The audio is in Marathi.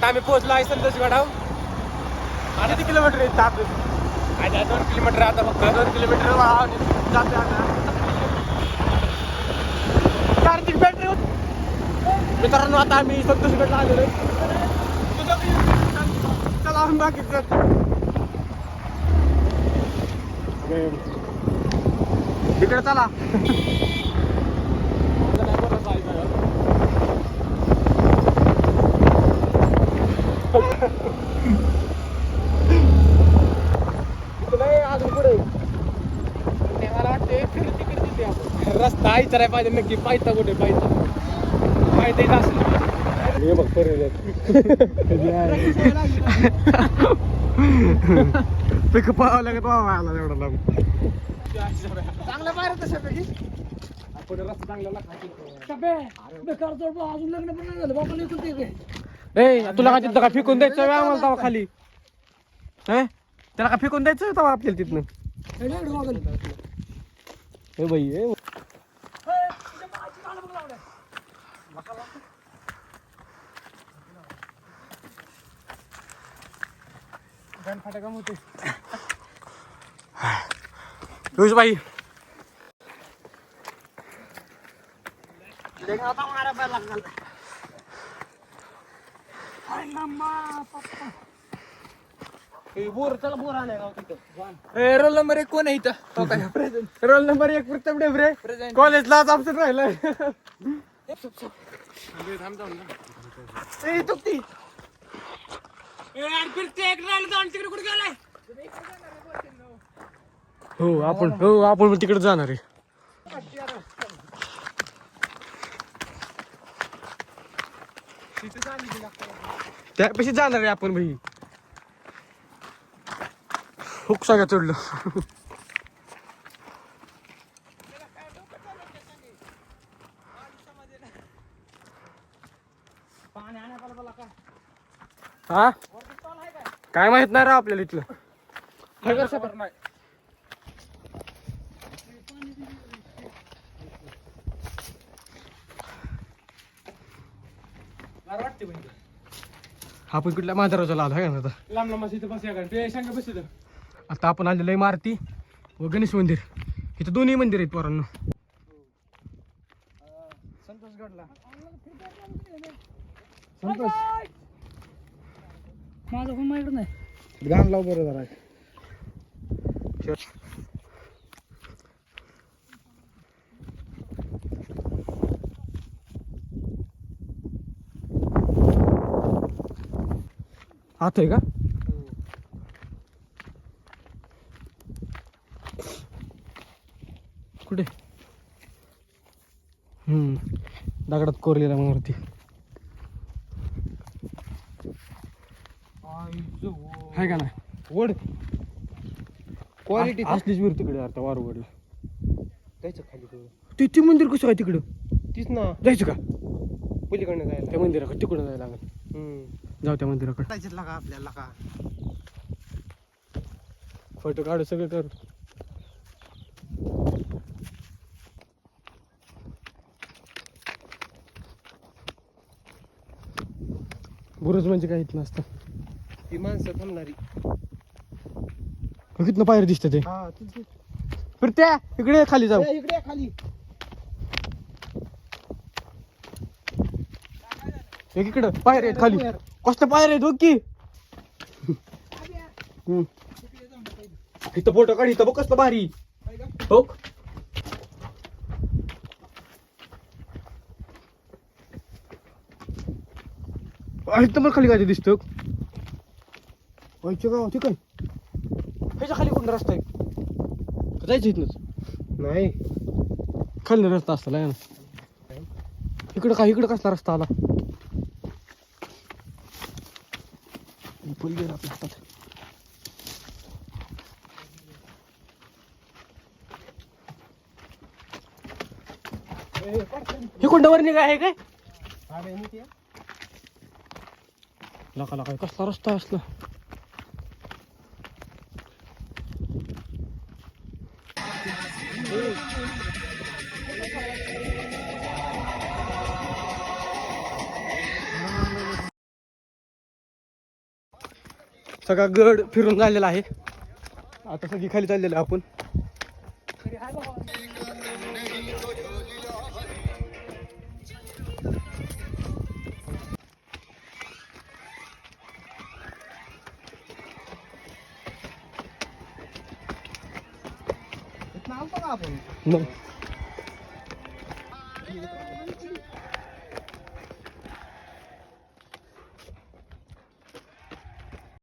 आम्ही पोहोचलो आहे संतोष गडाव. किती किलोमीटर आहे? 7 2 किलोमीटर आता फक्त 2 किलोमीटर जाते आता. चार्जिंग बॅटरी मित्रांनो. आता आम्ही संतोष गडला आलेलो आहे. चला आम्ही बाकी इकडे चला. अजून पुढे मला वाटतं रस्ता विचाराय पाहिजे नक्की. पायथा कुठे? पायथा असेल. हे बघ पिकअप पाहावं लागत बाबा आला एवढा लांब. चांगलं बाहेर तशापैकी आपण रस्ता चांगला अजून लग्न पण नाही झालं बाबा. तुला का तिथं का फेकून द्यायचं आम्हाला तवा खाली? त्याला का फेकून द्यायचं तवा आपल्याला तिथनं? हे बाई पियुष भाई रोल नंबर 1 कोण आहे इथं? रोल नंबर 1 प्रताप डेबरे कॉलेजलाच ऑप्शन राहिलाय. आपण तिकडे जाणार आहे. त्यापेक्षा जाणार आहे आपण भाई. खूप सगळ्या चढलं. हा काय माहित नाही राव आपल्याला इथलं. आपण कुठल्या म्हाताराचा आलो आहे ना? आता आपण आलेलो आहे मारुती व गणेश मंदिर. इथं दोन्ही मंदिर आहेत पोरांनो. संतोषगडला माझा फोन माहिती नाही. गाण लाव बरं जरा. आत आहे का? कुठे? दगडात कोरलेला मूर्ती आहे का नाही? वड क्वालिटी असलीच वीर तिकडे. आता वारवडला जायचं खाली. ते मंदिर कसं काय तिकडं? तीच ना. जायचं का पलीकडनं जायला? त्या मंदिराकडे तिकडून जायला लागेल. जाऊ त्या मंदिराकडे. जायचं लागा आपल्याला का? फोटो काढू सगळं करू. बुरुज म्हणजे काही नसतं. ती माणसं थांबणारी. कितनं पायरी दिसतं ते? फिरत्या इकडे खाली जाऊ. इकडे खाली इकडं पायऱ्या आहेत खाली. कसलं पायऱ्या आहेत ओके. इथं फोटो काढ. इथं बघ कसलं भारी. हो इथं मग खाली काय दिसतं? व्हायचं गाव ठीक आहे. ह्याच्या खाली कोणता रस्ता आहे? जायचं इथनंच नाही. खाली रस्ता असता ना इकडं. काय इकडं कसला रस्ता आला? आपल्या हातात हे कोणत्यावर निघा आहे काय? लका कसला रस्ता असला? सगळा गड फिरून झालेला आहे. आता सगळी खाली चाललेलं आहे आपण. मग